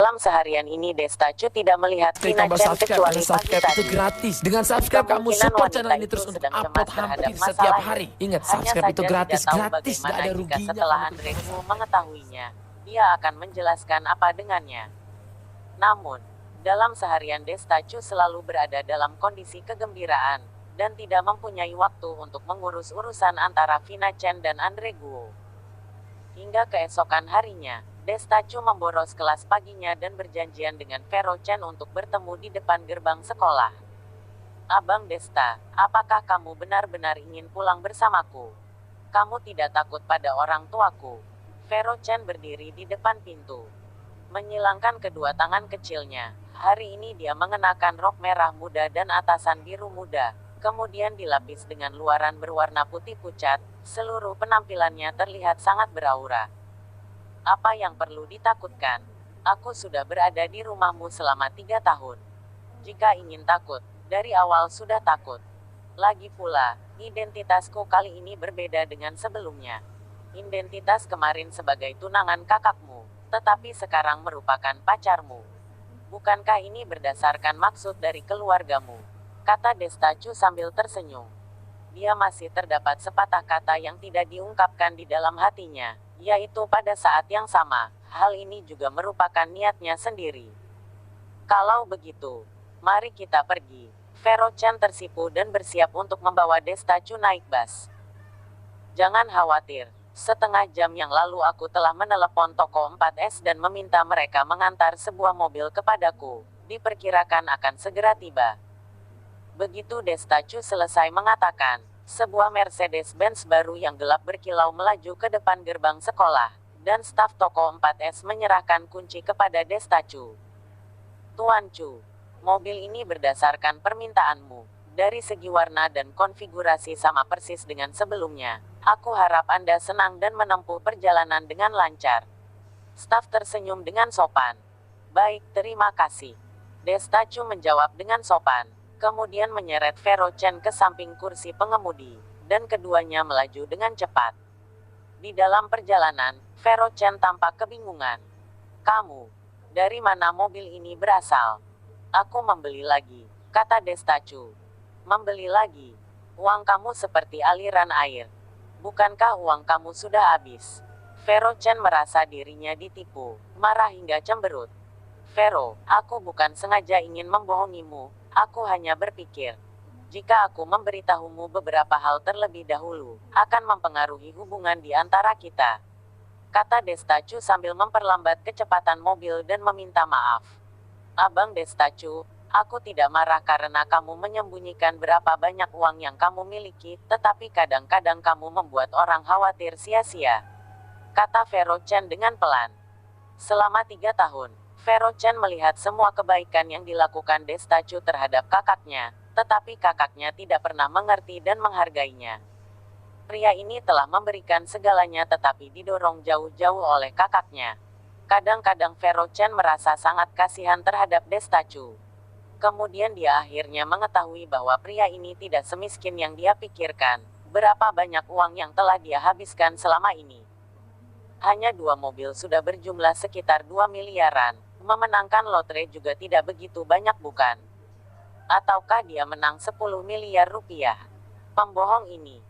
Dalam seharian ini Destacu tidak melihat Klik Vina tombol Chen subscribe kecuali karena pagi subscribe itu tadi. gratis. Dengan subscribe kamu Kemungkinan support wanita channel ini itu terus untuk sedang upload cemas terhadap hampir masa setiap lain. hari. Ingat, Hanya subscribe itu saja gratis, tidak tahu gratis, bagaimana gak ada jika ruginya setelah kamu Andre klik Wu mengetahuinya, dia akan menjelaskan apa dengannya. Namun, dalam seharian Destacu selalu berada dalam kondisi kegembiraan, dan tidak mempunyai waktu untuk mengurus urusan antara Vina Chen dan Andre Guo. Hingga keesokan harinya, Destacu memboros kelas paginya dan berjanjian dengan Vero Chen untuk bertemu di depan gerbang sekolah. Abang Desta, apakah kamu benar-benar ingin pulang bersamaku? Kamu tidak takut pada orang tuaku? Vero Chen berdiri di depan pintu, menyilangkan kedua tangan kecilnya. Hari ini dia mengenakan rok merah muda dan atasan biru muda, kemudian dilapis dengan luaran berwarna putih pucat. Seluruh penampilannya terlihat sangat beraura. Apa yang perlu ditakutkan? Aku sudah berada di rumahmu selama 3 tahun. Jika ingin takut, dari awal sudah takut. Lagi pula, identitasku kali ini berbeda dengan sebelumnya. Identitas kemarin sebagai tunangan kakakmu, tetapi sekarang merupakan pacarmu. Bukankah ini berdasarkan maksud dari keluargamu? Kata Destacu sambil tersenyum. Dia masih terdapat sepatah kata yang tidak diungkapkan di dalam hatinya, yaitu pada saat yang sama, hal ini juga merupakan niatnya sendiri. Kalau begitu, mari kita pergi. Vero Chen tersipu dan bersiap untuk membawa Destacu naik bus. Jangan khawatir, setengah jam yang lalu aku telah menelepon toko 4S dan meminta mereka mengantar sebuah mobil kepadaku. Diperkirakan akan segera tiba. Begitu Destacu selesai mengatakan, sebuah Mercedes-Benz baru yang gelap berkilau melaju ke depan gerbang sekolah, dan staf toko 4S menyerahkan kunci kepada Destacu. Tuan Chu, mobil ini berdasarkan permintaanmu. Dari segi warna dan konfigurasi sama persis dengan sebelumnya. Aku harap Anda senang dan menempuh perjalanan dengan lancar. Staf tersenyum dengan sopan. Baik, terima kasih. Destacu menjawab dengan sopan. Kemudian menyeret Vero Chen ke samping kursi pengemudi, dan keduanya melaju dengan cepat. Di dalam perjalanan, Vero Chen tampak kebingungan. Kamu, dari mana mobil ini berasal? Aku membeli lagi, kata Destacu. Membeli lagi? Uang kamu seperti aliran air. Bukankah uang kamu sudah habis? Vero Chen merasa dirinya ditipu, marah hingga cemberut. Vero, aku bukan sengaja ingin membohongimu. Aku hanya berpikir, jika aku memberitahumu beberapa hal terlebih dahulu, akan mempengaruhi hubungan di antara kita. Kata Destacu sambil memperlambat kecepatan mobil dan meminta maaf. Abang Destacu, aku tidak marah karena kamu menyembunyikan berapa banyak uang yang kamu miliki, tetapi kadang-kadang kamu membuat orang khawatir sia-sia. Kata Vero Chen dengan pelan. Selama 3 tahun, Vero Chen melihat semua kebaikan yang dilakukan Destacu terhadap kakaknya, tetapi kakaknya tidak pernah mengerti dan menghargainya. Pria ini telah memberikan segalanya tetapi didorong jauh-jauh oleh kakaknya. Kadang-kadang Vero Chen merasa sangat kasihan terhadap Destacu. Kemudian dia akhirnya mengetahui bahwa pria ini tidak semiskin yang dia pikirkan. Berapa banyak uang yang telah dia habiskan selama ini. Hanya 2 mobil sudah berjumlah sekitar 2 miliaran. Memenangkan lotre juga tidak begitu banyak bukan? Ataukah dia menang 10 miliar rupiah? Pembohong ini.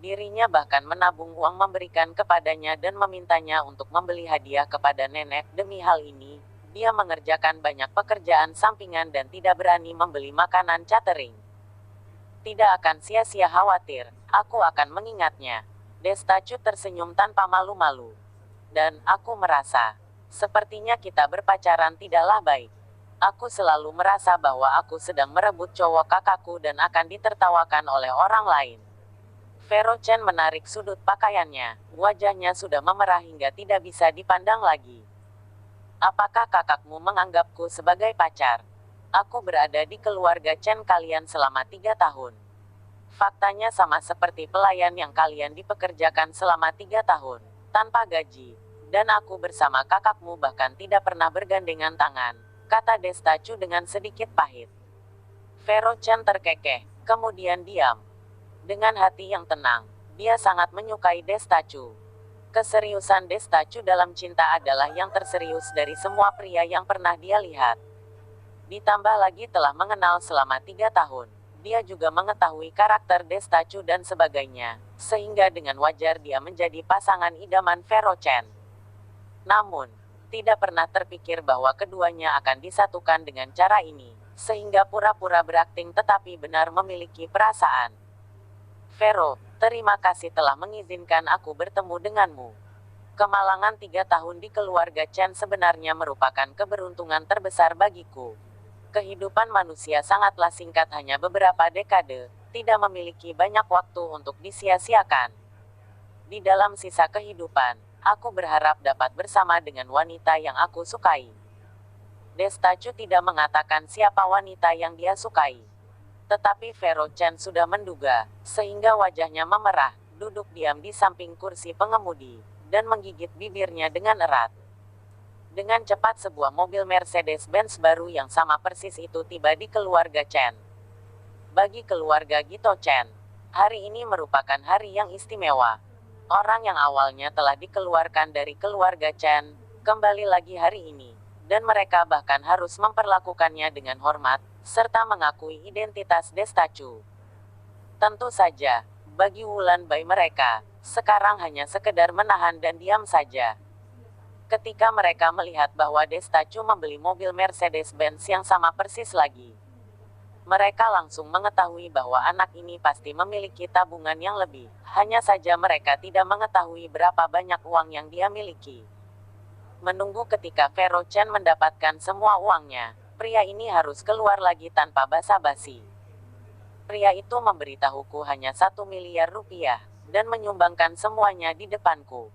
Dirinya bahkan menabung uang memberikan kepadanya dan memintanya untuk membeli hadiah kepada nenek. Demi hal ini, dia mengerjakan banyak pekerjaan sampingan dan tidak berani membeli makanan catering. Tidak akan sia-sia khawatir, aku akan mengingatnya. Destacu tersenyum tanpa malu-malu. Dan aku merasa, sepertinya kita berpacaran tidaklah baik. Aku selalu merasa bahwa aku sedang merebut cowok kakakku dan akan ditertawakan oleh orang lain. Vero Chen menarik sudut pakaiannya, wajahnya sudah memerah hingga tidak bisa dipandang lagi. Apakah kakakmu menganggapku sebagai pacar? Aku berada di keluarga Chen kalian selama 3 tahun. Faktanya sama seperti pelayan yang kalian dipekerjakan selama 3 tahun, tanpa gaji. Dan aku bersama kakakmu bahkan tidak pernah bergandengan tangan, kata Destacu dengan sedikit pahit. Vero Chen terkekeh, kemudian diam. Dengan hati yang tenang, dia sangat menyukai Destacu. Keseriusan Destacu dalam cinta adalah yang terserius dari semua pria yang pernah dia lihat. Ditambah lagi telah mengenal selama 3 tahun. Dia juga mengetahui karakter Destacu dan sebagainya, sehingga dengan wajar dia menjadi pasangan idaman Vero Chen. Namun, tidak pernah terpikir bahwa keduanya akan disatukan dengan cara ini, sehingga pura-pura berakting tetapi benar memiliki perasaan. Vero, terima kasih telah mengizinkan aku bertemu denganmu. Kemalangan 3 tahun di keluarga Chen sebenarnya merupakan keberuntungan terbesar bagiku. Kehidupan manusia sangatlah singkat, hanya beberapa dekade, tidak memiliki banyak waktu untuk disia-siakan. Di dalam sisa kehidupan, aku berharap dapat bersama dengan wanita yang aku sukai. Destacu tidak mengatakan siapa wanita yang dia sukai. Tetapi Vero Chen sudah menduga, sehingga wajahnya memerah, duduk diam di samping kursi pengemudi, dan menggigit bibirnya dengan erat. Dengan cepat sebuah mobil Mercedes-Benz baru yang sama persis itu tiba di keluarga Chen. Bagi keluarga Gito Chen, hari ini merupakan hari yang istimewa. Orang yang awalnya telah dikeluarkan dari keluarga Chen, kembali lagi hari ini, dan mereka bahkan harus memperlakukannya dengan hormat, serta mengakui identitas Destacu. Tentu saja, bagi Wulan Bai mereka, sekarang hanya sekedar menahan dan diam saja. Ketika mereka melihat bahwa Destacu membeli mobil Mercedes-Benz yang sama persis lagi, mereka langsung mengetahui bahwa anak ini pasti memiliki tabungan yang lebih, hanya saja mereka tidak mengetahui berapa banyak uang yang dia miliki. Menunggu ketika Vero Chen mendapatkan semua uangnya, pria ini harus keluar lagi tanpa basa-basi. Pria itu memberitahuku hanya 1 miliar rupiah, dan menyumbangkan semuanya di depanku.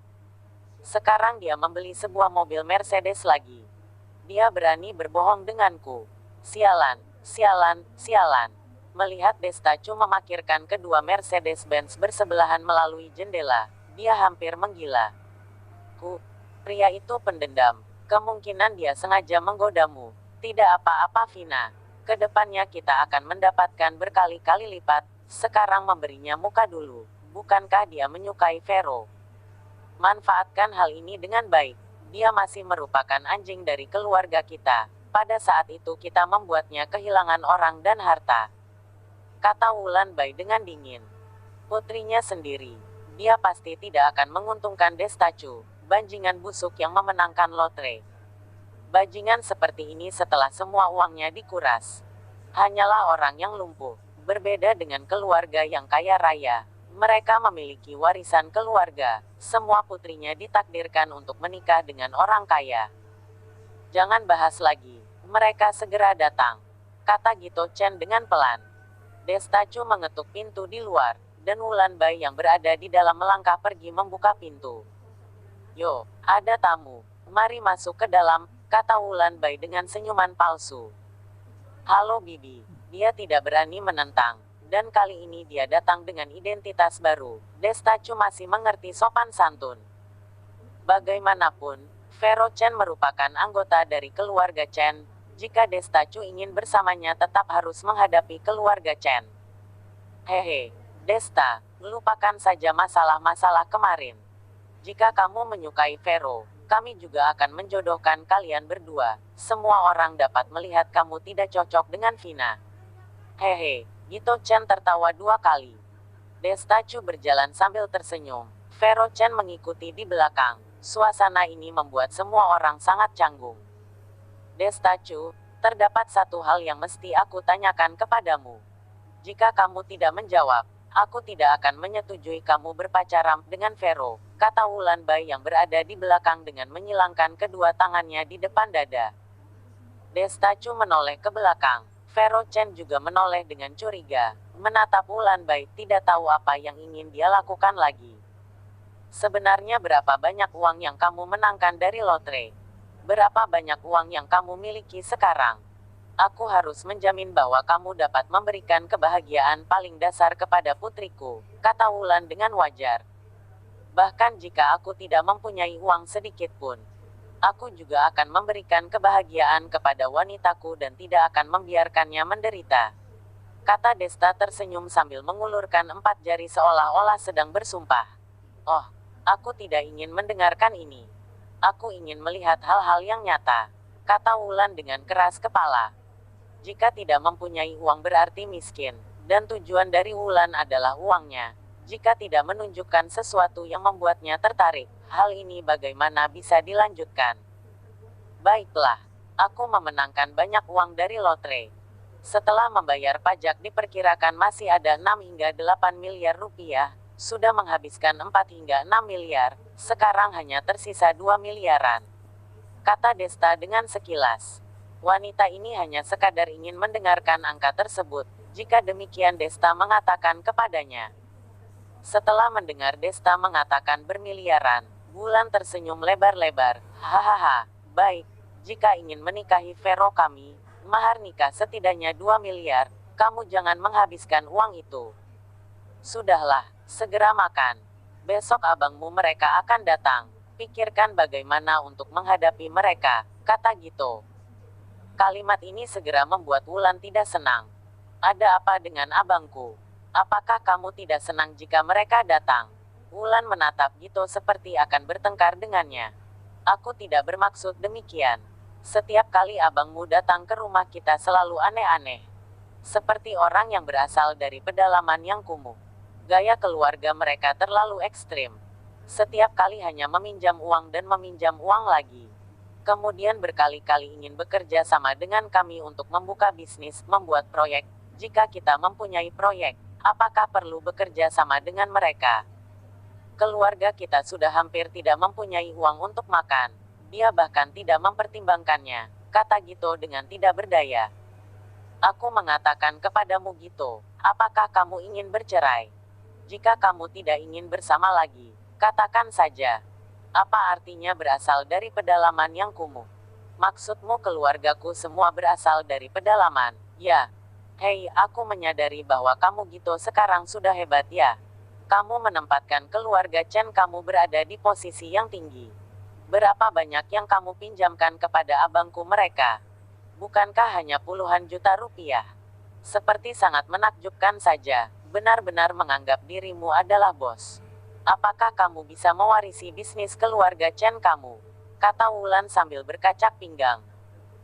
Sekarang dia membeli sebuah mobil Mercedes lagi. Dia berani berbohong denganku. Sialan, sialan, sialan. Melihat Destacu memakirkan kedua Mercedes-Benz bersebelahan melalui jendela, dia hampir menggila. Pria itu pendendam. Kemungkinan dia sengaja menggodamu. Tidak apa-apa Vina. Kedepannya kita akan mendapatkan berkali-kali lipat. Sekarang memberinya muka dulu. Bukankah dia menyukai Vero? Manfaatkan hal ini dengan baik. Dia masih merupakan anjing dari keluarga kita. Pada saat itu kita membuatnya kehilangan orang dan harta. Kata Wulan Bai dengan dingin. Putrinya sendiri. Dia pasti tidak akan menguntungkan Destacu, bajingan busuk yang memenangkan lotre. Bajingan seperti ini setelah semua uangnya dikuras, hanyalah orang yang lumpuh. Berbeda dengan keluarga yang kaya raya, mereka memiliki warisan keluarga. Semua putrinya ditakdirkan untuk menikah dengan orang kaya. Jangan bahas lagi. Mereka segera datang, kata Gito Chen dengan pelan. Destacu mengetuk pintu di luar, dan Wulan Bai yang berada di dalam melangkah pergi membuka pintu. Yo, ada tamu. Mari masuk ke dalam, kata Wulan Bai dengan senyuman palsu. Halo Bibi. Dia tidak berani menentang. Dan kali ini dia datang dengan identitas baru. Destacu masih mengerti sopan santun. Bagaimanapun, Vero Chen merupakan anggota dari keluarga Chen. Jika Destacu ingin bersamanya tetap harus menghadapi keluarga Chen. Hehe, Desta, lupakan saja masalah-masalah kemarin. Jika kamu menyukai Vero, kami juga akan menjodohkan kalian berdua. Semua orang dapat melihat kamu tidak cocok dengan Vina. Hehe. Gito Chen tertawa 2 kali. Destacu berjalan sambil tersenyum. Vero Chen mengikuti di belakang. Suasana ini membuat semua orang sangat canggung. Destacu, terdapat satu hal yang mesti aku tanyakan kepadamu. Jika kamu tidak menjawab, aku tidak akan menyetujui kamu berpacaran dengan Vero, kata Wulan Bai yang berada di belakang dengan menyilangkan kedua tangannya di depan dada. Destacu menoleh ke belakang. Vero Chen juga menoleh dengan curiga, menatap Wulan Bai, tidak tahu apa yang ingin dia lakukan lagi. Sebenarnya berapa banyak uang yang kamu menangkan dari lotre? Berapa banyak uang yang kamu miliki sekarang? Aku harus menjamin bahwa kamu dapat memberikan kebahagiaan paling dasar kepada putriku, kata Wulan dengan wajar. Bahkan jika aku tidak mempunyai uang sedikit pun, aku juga akan memberikan kebahagiaan kepada wanitaku dan tidak akan membiarkannya menderita. Kata Desta tersenyum sambil mengulurkan 4 jari seolah-olah sedang bersumpah. Oh, Aku tidak ingin mendengarkan ini. Aku ingin melihat hal-hal yang nyata, kata Wulan dengan keras kepala. Jika tidak mempunyai uang berarti miskin, dan tujuan dari Wulan adalah uangnya. Jika tidak menunjukkan sesuatu yang membuatnya tertarik, hal ini bagaimana bisa dilanjutkan? Baiklah, aku memenangkan banyak uang dari lotre. Setelah membayar pajak diperkirakan masih ada 6 hingga 8 miliar rupiah, sudah menghabiskan 4 hingga 6 miliar, sekarang hanya tersisa 2 miliaran. Kata Desta dengan sekilas. Wanita ini hanya sekadar ingin mendengarkan angka tersebut, jika demikian Desta mengatakan kepadanya. Setelah mendengar Desta mengatakan bermiliaran, Wulan tersenyum lebar-lebar. Hahaha, baik, jika ingin menikahi Vero kami, mahar nikah setidaknya 2 miliar, kamu jangan menghabiskan uang itu. Sudahlah, segera makan. Besok abangmu mereka akan datang. Pikirkan bagaimana untuk menghadapi mereka, kata Gito. Kalimat ini segera membuat Wulan tidak senang. Ada apa dengan abangku? Apakah kamu tidak senang jika mereka datang? Wulan menatap Gito seperti akan bertengkar dengannya. Aku tidak bermaksud demikian. Setiap kali abangmu datang ke rumah kita selalu aneh-aneh. Seperti orang yang berasal dari pedalaman yang kumuh. Gaya keluarga mereka terlalu ekstrim. Setiap kali hanya meminjam uang dan meminjam uang lagi. Kemudian berkali-kali ingin bekerja sama dengan kami untuk membuka bisnis, membuat proyek. Jika kita mempunyai proyek, apakah perlu bekerja sama dengan mereka? Keluarga kita sudah hampir tidak mempunyai uang untuk makan. Dia bahkan tidak mempertimbangkannya, kata Gito dengan tidak berdaya. Aku mengatakan kepadamu Gito, apakah kamu ingin bercerai? Jika kamu tidak ingin bersama lagi, katakan saja. Apa artinya berasal dari pedalaman yang kumuh? Maksudmu keluargaku semua berasal dari pedalaman, ya? Hei, aku menyadari bahwa kamu Gito sekarang sudah hebat ya. Kamu menempatkan keluarga Chen kamu berada di posisi yang tinggi. Berapa banyak yang kamu pinjamkan kepada abangku mereka? Bukankah hanya puluhan juta rupiah? Seperti sangat menakjubkan saja, benar-benar menganggap dirimu adalah bos. Apakah kamu bisa mewarisi bisnis keluarga Chen kamu? Kata Wulan sambil berkacak pinggang.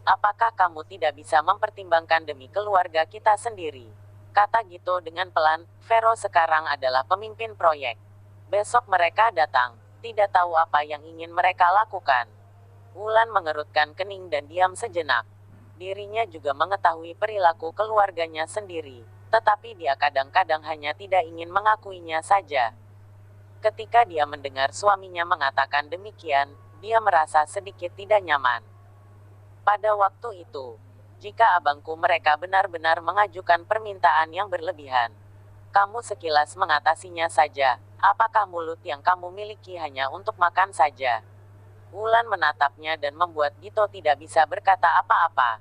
Apakah kamu tidak bisa mempertimbangkan demi keluarga kita sendiri? Kata Gito dengan pelan, Vero sekarang adalah pemimpin proyek. Besok mereka datang, tidak tahu apa yang ingin mereka lakukan. Wulan mengerutkan kening dan diam sejenak. Dirinya juga mengetahui perilaku keluarganya sendiri, tetapi dia kadang-kadang hanya tidak ingin mengakuinya saja. Ketika dia mendengar suaminya mengatakan demikian, dia merasa sedikit tidak nyaman. Pada waktu itu, jika abangku mereka benar-benar mengajukan permintaan yang berlebihan, kamu sekilas mengatasinya saja. Apakah mulut yang kamu miliki hanya untuk makan saja? Wulan menatapnya dan membuat Gito tidak bisa berkata apa-apa.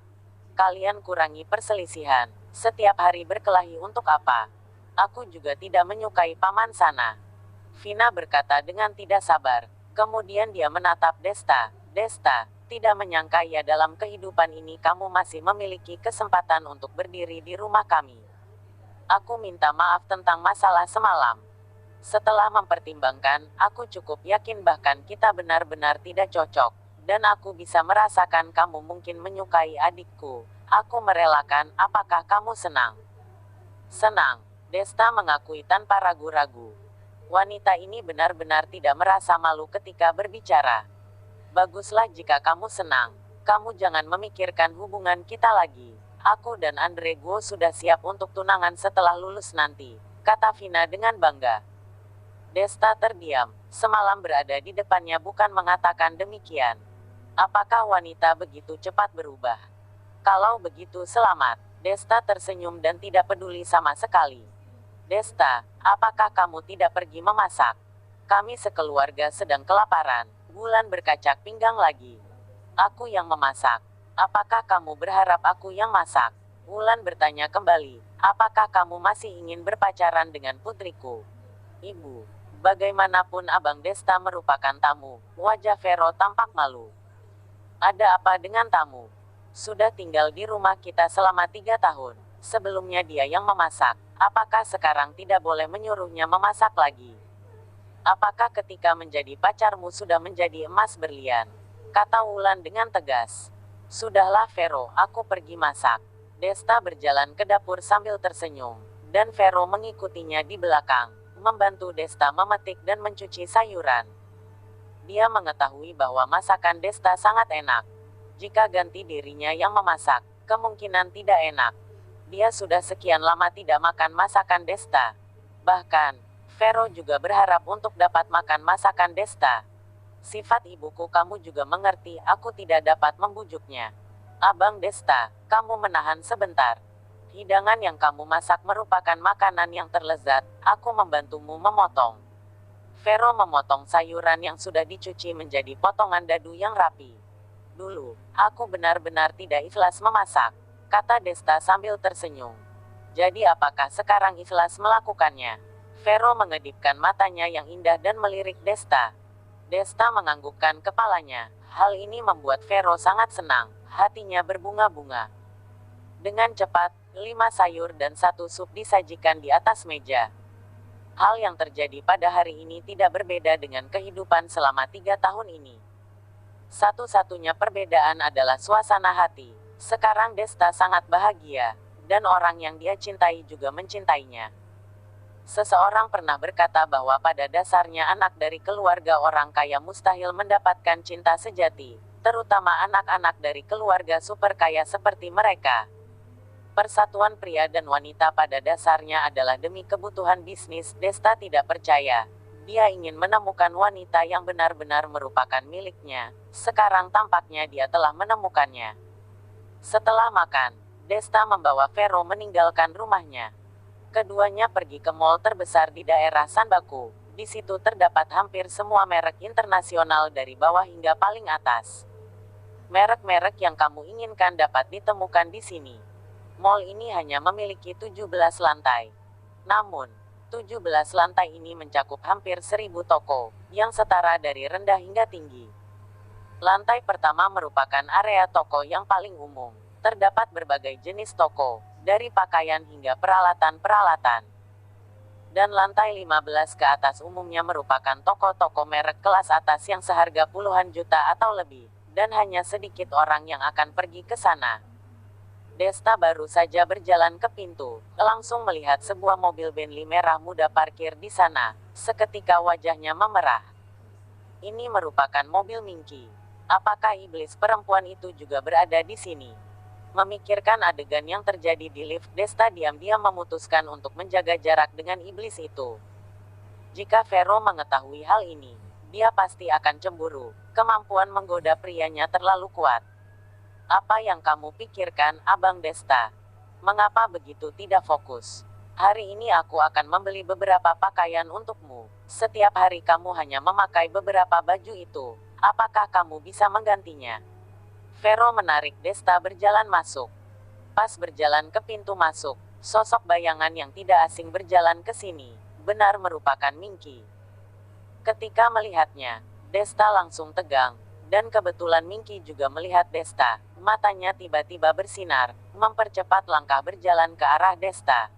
Kalian kurangi perselisihan. Setiap hari berkelahi untuk apa? Aku juga tidak menyukai paman sana. Vina berkata dengan tidak sabar. Kemudian dia menatap Desta. Desta, tidak menyangka ya dalam kehidupan ini kamu masih memiliki kesempatan untuk berdiri di rumah kami. Aku minta maaf tentang masalah semalam. Setelah mempertimbangkan, aku cukup yakin bahkan kita benar-benar tidak cocok. Dan aku bisa merasakan kamu mungkin menyukai adikku. Aku merelakan, apakah kamu senang? Senang, Desta mengakui tanpa ragu-ragu. Wanita ini benar-benar tidak merasa malu ketika berbicara. Baguslah jika kamu senang. Kamu jangan memikirkan hubungan kita lagi. Aku dan Andre Guo sudah siap untuk tunangan setelah lulus nanti, kata Vina dengan bangga. Desta terdiam. Semalam berada di depannya bukan mengatakan demikian. Apakah wanita begitu cepat berubah? Kalau begitu selamat. Desta tersenyum dan tidak peduli sama sekali. Desta, apakah kamu tidak pergi memasak? Kami sekeluarga sedang kelaparan. Wulan berkacak pinggang lagi. Aku yang memasak. Apakah kamu berharap aku yang masak? Wulan bertanya kembali. Apakah kamu masih ingin berpacaran dengan putriku? Ibu, bagaimanapun Abang Desta merupakan tamu. Wajah Vero tampak malu. Ada apa dengan tamu? Sudah tinggal di rumah kita selama 3 tahun. Sebelumnya dia yang memasak. Apakah sekarang tidak boleh menyuruhnya memasak lagi? Apakah ketika menjadi pacarmu sudah menjadi emas berlian? Kata Wulan dengan tegas. Sudahlah Vero, aku pergi masak. Desta berjalan ke dapur sambil tersenyum, dan Vero mengikutinya di belakang, membantu Desta memetik dan mencuci sayuran. Dia mengetahui bahwa masakan Desta sangat enak. Jika ganti dirinya yang memasak, kemungkinan tidak enak. Dia sudah sekian lama tidak makan masakan Desta. Bahkan, Vero juga berharap untuk dapat makan masakan Desta. Sifat ibuku kamu juga mengerti, aku tidak dapat membujuknya. Abang Desta, kamu menahan sebentar. Hidangan yang kamu masak merupakan makanan yang terlezat, aku membantumu memotong. Vero memotong sayuran yang sudah dicuci menjadi potongan dadu yang rapi. Dulu, aku benar-benar tidak ikhlas memasak, kata Desta sambil tersenyum. Jadi apakah sekarang ikhlas melakukannya? Vero mengedipkan matanya yang indah dan melirik Desta. Desta menganggukkan kepalanya. Hal ini membuat Vero sangat senang, hatinya berbunga-bunga. Dengan cepat, 5 sayur dan 1 sup disajikan di atas meja. Hal yang terjadi pada hari ini tidak berbeda dengan kehidupan selama 3 tahun ini. Satu-satunya perbedaan adalah suasana hati. Sekarang Desta sangat bahagia, dan orang yang dia cintai juga mencintainya. Seseorang pernah berkata bahwa pada dasarnya anak dari keluarga orang kaya mustahil mendapatkan cinta sejati, terutama anak-anak dari keluarga super kaya seperti mereka. Persatuan pria dan wanita pada dasarnya adalah demi kebutuhan bisnis. Desta tidak percaya. Dia ingin menemukan wanita yang benar-benar merupakan miliknya. Sekarang tampaknya dia telah menemukannya. Setelah makan, Desta membawa Vero meninggalkan rumahnya. Keduanya pergi ke mall terbesar di daerah Sanbaku. Di situ terdapat hampir semua merek internasional dari bawah hingga paling atas. Merek-merek yang kamu inginkan dapat ditemukan di sini. Mall ini hanya memiliki 17 lantai. Namun, 17 lantai ini mencakup hampir 1.000 toko, yang setara dari rendah hingga tinggi. Lantai pertama merupakan area toko yang paling umum. Terdapat berbagai jenis toko, dari pakaian hingga peralatan-peralatan. Dan lantai 15 ke atas umumnya merupakan toko-toko merek kelas atas yang seharga puluhan juta atau lebih, dan hanya sedikit orang yang akan pergi ke sana. Desta baru saja berjalan ke pintu, langsung melihat sebuah mobil Bentley merah muda parkir di sana. Seketika wajahnya memerah. Ini merupakan mobil Minky. Apakah iblis perempuan itu juga berada di sini? Memikirkan adegan yang terjadi di lift, Desta diam-diam memutuskan untuk menjaga jarak dengan iblis itu. Jika Vero mengetahui hal ini, dia pasti akan cemburu. Kemampuan menggoda prianya terlalu kuat. Apa yang kamu pikirkan, Abang Desta? Mengapa begitu tidak fokus? Hari ini aku akan membeli beberapa pakaian untukmu. Setiap hari kamu hanya memakai beberapa baju itu. Apakah kamu bisa menggantinya? Vero menarik Desta berjalan masuk. Pas berjalan ke pintu masuk, sosok bayangan yang tidak asing berjalan ke sini. Benar merupakan Minky. Ketika melihatnya, Desta langsung tegang. Dan kebetulan Minky juga melihat Desta. Matanya tiba-tiba bersinar, mempercepat langkah berjalan ke arah Desta.